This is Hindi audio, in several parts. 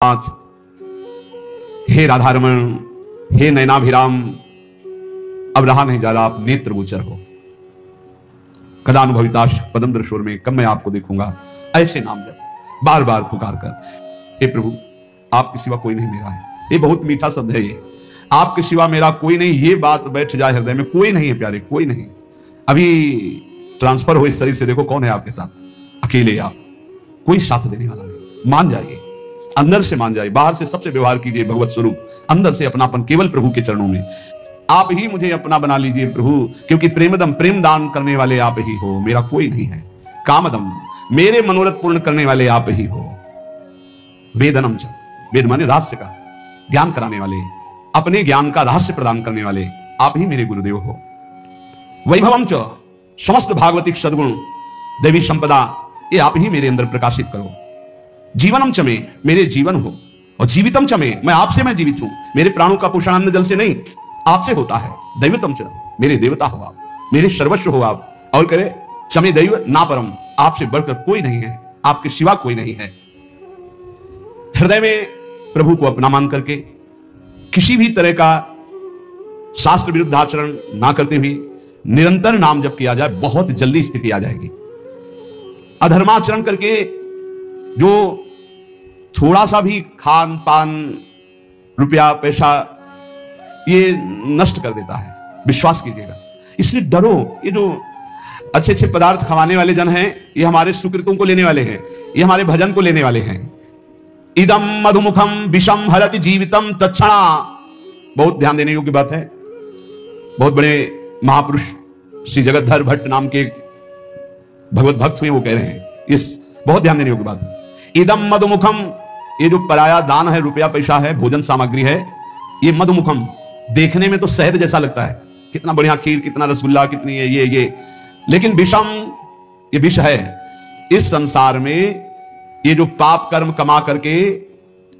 आज हे राधारमण, हे नयनाभिराम, अब रहा नहीं जा रहा, आप नेत्र गोचर हो। कदानुभविताश पदम दर्शोर में कब मैं आपको देखूंगा। ऐसे नाम जप बार बार पुकार कर, हे प्रभु आपके सिवा कोई नहीं मेरा है। ये बहुत मीठा शब्द है, ये आपके सिवा मेरा कोई नहीं, ये बात बैठ जाए हृदय में। कोई नहीं है प्यारे, कोई नहीं। अभी ट्रांसफर हो इस शरीर से, देखो कौन है आपके साथ, अकेले आप, कोई साथ देने वाला नहीं। मान जाइए, अंदर से मान जाइए, बाहर से सबसे व्यवहार कीजिए भगवत स्वरूप, अंदर से अपनापन केवल प्रभु के चरणों में। आप ही मुझे अपना बना लीजिए प्रभु, क्योंकि प्रेमदम, प्रेम दान करने वाले आप ही हो, मेरा कोई नहीं है। कामदम, मेरे मनोरथ पूर्ण करने वाले आप ही हो। वेदनम च, वेद माने रहस्य का ज्ञान कराने वाले, अपने ज्ञान का रहस्य प्रदान करने वाले आप ही मेरे गुरुदेव हो। वैभवम च, समस्त भागवतिक सद्गुण देवी संपदा ये आप ही मेरे अंदर प्रकाशित करो। जीवनम च में, मेरे जीवन हो, और जीवितम च में, मैं आपसे मैं जीवित हूं। मेरे प्राणों का पोषण अन्न जल से नहीं, आपसे होता है। दैवतम च, मेरे देवता हो आप, मेरे सर्वस्व हो आप। और करे चमे दैव ना परम, आपसे बढ़कर कोई नहीं है, आपके सिवा कोई नहीं है। हृदय में प्रभु को अपना मान करके किसी भी तरह का शास्त्र विरुद्ध आचरण ना करते हुए निरंतर नाम जप किया जाए, बहुत जल्दी स्थिति आ जाएगी। अधर्माचरण करके जो थोड़ा सा भी खान पान, रुपया पैसा, ये नष्ट कर देता है, विश्वास कीजिएगा। इसलिए डरो। ये जो अच्छे अच्छे पदार्थ खवाने वाले जन हैं, ये हमारे सुकृतों को लेने वाले हैं, ये हमारे भजन को लेने वाले हैं। इदम मधुमुखम विषम हरति जीवितम तत्क्षणा, बहुत ध्यान देने योग्य बात है। बहुत बड़े महापुरुष श्री जगतधर भट्ट नाम के भगवत भक्त हुए, वो कह रहे हैं, इस बहुत ध्यान देने योग्य बात है। इदम मधुमुखम, ये जो पराया दान है, रुपया पैसा है, भोजन सामग्री है, ये मधुमुखम, देखने में तो शहद जैसा लगता है, कितना बढ़िया खीर, कितना रसगुल्ला, कितनी ये, लेकिन विषम, ये विष है। इस संसार में ये जो पाप कर्म कमा करके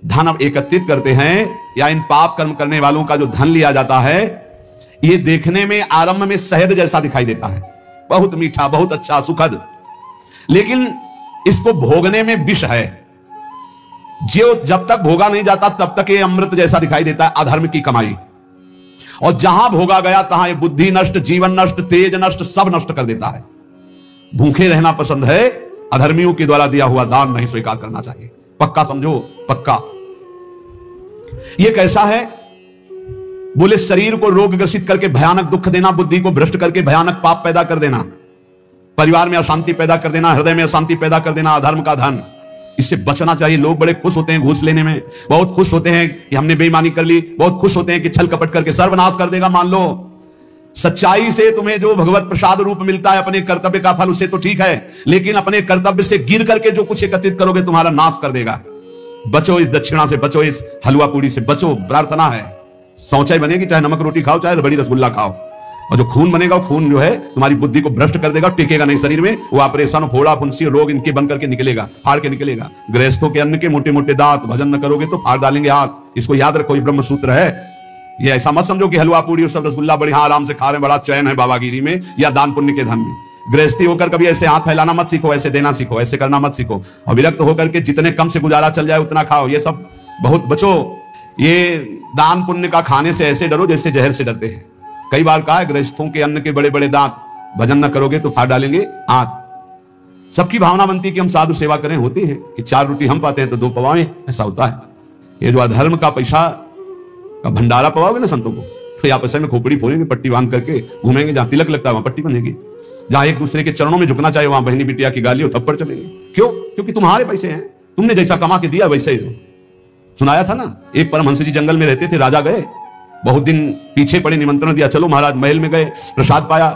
धन एकत्रित करते हैं, या इन पाप कर्म करने वालों का जो धन लिया जाता है, ये देखने में आरंभ में शहद जैसा दिखाई देता है, बहुत मीठा, बहुत अच्छा, सुखद, लेकिन इसको भोगने में विष है। जो जब तक भोगा नहीं जाता तब तक ये अमृत जैसा दिखाई देता है, अधर्म की कमाई। और जहां भोगा गया तहां ये बुद्धि नष्ट, जीवन नष्ट, तेज नष्ट, सब नष्ट कर देता है। भूखे रहना पसंद है, अधर्मियों के द्वारा दिया हुआ दान नहीं स्वीकार करना चाहिए। पक्का समझो, पक्का। ये कैसा है? बोले शरीर को रोग ग्रसित करके भयानक दुख देना, बुद्धि को भ्रष्ट करके भयानक पाप पैदा कर देना, परिवार में अशांति पैदा कर देना, हृदय में अशांति पैदा कर देना, अधर्म का धन। इससे बचना चाहिए। लोग बड़े खुश होते हैं घूस लेने में, बहुत खुश होते हैं कि हमने बेईमानी कर ली, बहुत खुश होते हैं कि छल कपट करके सर्वनाश कर देगा। मान लो सच्चाई से तुम्हें जो भगवत प्रसाद रूप मिलता है, अपने कर्तव्य का फल, उससे तो ठीक है, लेकिन अपने कर्तव्य से गिर करके जो कुछ एकत्रित करोगे तुम्हारा नाश कर देगा। बचो इस दक्षिणा से, बचो इस हलवा पूरी से, बचो। प्रार्थना है, शौचाई बनेगी, चाहे नमक रोटी खाओ, चाहे बड़ी रसगुल्ला खाओ, और जो खून बनेगा वो खून जो है तुम्हारी बुद्धि को भ्रष्ट कर देगा, टिकेगा नहीं शरीर में। वो ऑपरेशन, फोड़ा फुंसी, रोग इनके बन करके निकलेगा, फाड़ के निकलेगा। गृहस्थों के अन्न के मोटे मोटे दांत, भजन न करोगे तो फाड़ डालेंगे हाथ। इसको याद रखो, ये ब्रह्म सूत्र है। ये ऐसा मत समझो कि हलवा पूरी और सब रसगुल्ला बड़ी आराम से खा रहे हैं, बड़ा चैन है बाबागिरी में या दान पुण्य के धन में। गृहस्थी होकर कभी ऐसे हाथ फैलाना मत सीखो, ऐसे देना सीखो, ऐसे करना मत सीखो। और विरक्त होकर के जितने कम से गुजारा चल जाए उतना खाओ, ये सब बहुत बचो। ये दान पुण्य का खाने से ऐसे डरो जैसे जहर से डरते हैं। कई बार कहा है, गृहस्थों के अन्न के बड़े बड़े दांत, भजन न करोगे तो फाड़ डालेंगे हाथ। सबकी भावना बनती है कि हम साधु सेवा करें, होती है कि 4 रोटी हम पाते हैं तो 2 पवाएं, ऐसा होता है। ये जो अधर्म का पैसा का भंडारा पवाओगे ना संतों को, तो आप ऐसे में खोपड़ी फोड़ेंगे, पट्टी बांध करके घूमेंगे, जहां तिलक लगता है वहां पट्टी बंधेगी, जहां एक दूसरे के चरणों में झुकना चाहिए वहां बहनी बिटिया की गाली और थप्पड़ चलेंगे। क्यों? क्योंकि तुम्हारे पैसे हैं, तुमने जैसा कमा के दिया वैसे ही। सुनाया था ना, एक परमहंस जी जंगल में रहते थे, राजा गए, बहुत दिन पीछे पड़े, निमंत्रण दिया, चलो महाराज। महल में गए, प्रसाद पाया।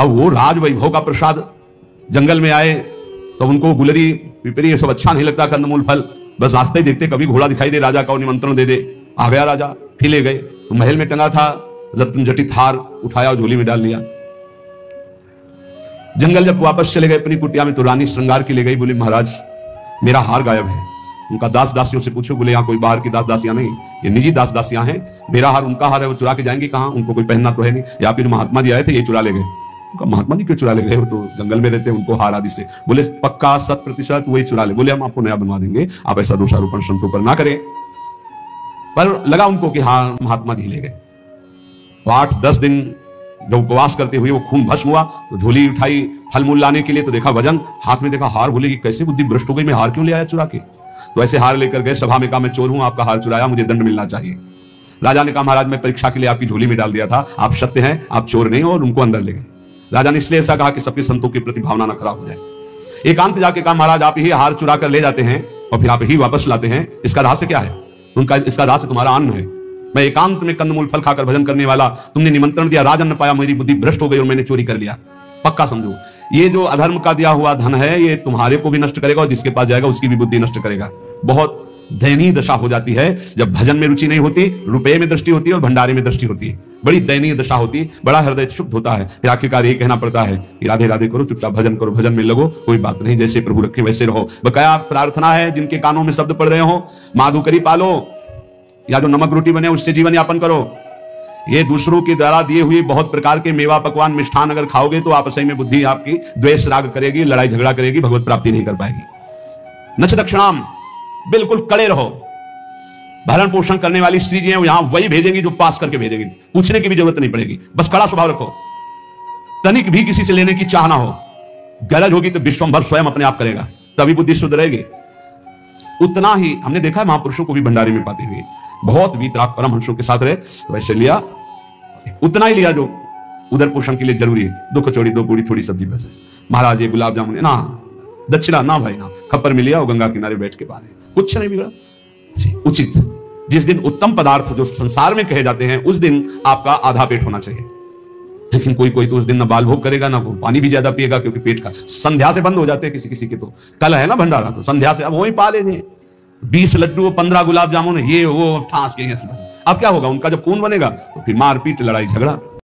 अब वो राज वैभव का प्रसाद, जंगल में आए तो उनको गुलरी पिपरी ये सब अच्छा नहीं लगता, कंदमूल फल, बस रास्ते ही देखते कभी घोड़ा दिखाई दे राजा का, निमंत्रण दे दे। आ गया राजा, फिर ले गए तो महल में टंगा था रत्न जटित हार, उठाया और झोली में डाल लिया। जंगल जब वापस चले गए अपनी कुटिया में, तो रानी श्रृंगार की ले गई, बोली महाराज मेरा हार गायब है। उनका दास दासियों से पूछो, बोले यहाँ कोई बाहर की दास दासियां नहीं, ये निजी दास दासियां हैं। मेरा हार उनका हार है, वो चुरा के जाएंगे कहाँ? उनको कोई पहनना तो है नहीं, या फिर महात्मा जी आए थे ये चुरा ले गए। महात्मा जी क्यों चुरा ले गए हो? तो जंगल में रहते हैं, उनको हार आदि से। बोले पक्का 100% वही चुरा ले। बोले हम आपको नया बनवा देंगे, आप ऐसा दोषारोपण संतों पर ना करें। पर लगा उनको कि हाँ महात्मा जी ले गए। तो 8-10 दिन जब उपवास करते हुए वो खून भस्म हुआ, तो झोली उठाई फल मूल लाने के लिए, तो देखा वजन, हाथ में देखा हार। बोले कि कैसे बुद्धि भ्रष्ट हो गई, मैं हार क्यों ले आया चुरा के? तो ऐसे हार लेकर गए, सभा में कहा मैं चोर हूं, आपका हार चुराया, मुझे दंड मिलना चाहिए। राजा ने कहा महाराज मैं परीक्षा के लिए आपकी झोली में डाल दिया था, आप सत्य हैं, आप चोर नहीं हो, और उनको अंदर ले गए। राजा ने इसलिए ऐसा कहा कि सबके संतों के प्रति भावना न खराब हो जाए। एकांत जाके कहा महाराज आप ही हार चुरा कर ले जाते हैं और फिर आप ही वापस लाते हैं, इसका रहस्य क्या है? उनका इसका रहस्य तुम्हारा अन्न है। मैं एकांत में कंदमूल फल खाकर भजन करने वाला, तुमने निमंत्रण दिया, राजन पाया, मेरी बुद्धि भ्रष्ट हो गई और मैंने चोरी कर लिया। पक्का समझो ये जो अधर्म का दिया हुआ धन है, ये तुम्हारे को भी नष्ट करेगा और जिसके पास जाएगा उसकी भी बुद्धि नष्ट करेगा। बहुत दयनीय दशा हो जाती है जब भजन में रुचि नहीं होती, रुपए में दृष्टि होती है और भंडारे में दृष्टि होती है। बड़ी दयनीय दशा होती है, बड़ा हृदय शुद्ध होता है। फिर आखिरकार ये कहना पड़ता है कि राधे राधे करो, चुपचाप भजन करो, भजन में लगो, कोई बात नहीं, जैसे प्रभु रखे वैसे रहो। बकाया प्रार्थना है, जिनके कानों में शब्द पड़ रहे हो, माधुकरी पालो या जो नमक रोटी बने उससे जीवन यापन करो। ये दूसरों के द्वारा दिए हुए बहुत प्रकार के मेवा पकवान मिष्ठान अगर खाओगे तो आपस में बुद्धि आपकी द्वेष राग करेगी, लड़ाई झगड़ा करेगी, भगवत प्राप्ति नहीं कर पाएगी। नच दक्षिणाम, बिल्कुल कड़े रहो। भरण पोषण करने वाली स्त्री जी हैं, यहां वही भेजेंगी जो पास करके भेजेंगी, पूछने की भी जरूरत नहीं पड़ेगी, बस कड़ा स्वभाव रखो, तनिक भी किसी से लेने की चाह ना हो। गरज होगी तो विश्वंभर स्वयं अपने आप करेगा, तभी बुद्धि शुद्ध रहेगी। उतना ही हमने देखा है महापुरुषों को भी भंडारे में पाते हुए, बहुत वीतराग परमहंसों के साथ रहे, तो वैसे लिया, उतना ही लिया जो उदर पोषण के लिए जरूरी है। 2 कचौड़ी 2 पूड़ी थोड़ी सब्जी, बस। महाराज ये गुलाब जामुन ना, दक्षिणा ना भाई ना, खप्पर में लिया और गंगा किनारे बैठ के बारे, कुछ नहीं बिगड़ा। उचित, जिस दिन उत्तम पदार्थ जो संसार में कहे जाते हैं उस दिन आपका आधा पेट होना चाहिए। लेकिन कोई कोई तो उस दिन ना बाल भोग करेगा, ना पानी भी ज्यादा पिएगा, क्योंकि पेट का संध्या से बंद हो जाते हैं किसी किसी के। तो कल है ना भंडारा, तो संध्या से अब वही पा लेंगे 20 लड्डू 15 गुलाब जामुन, ये वो ठास के। अब क्या होगा, उनका जब खून बनेगा तो फिर मारपीट लड़ाई झगड़ा।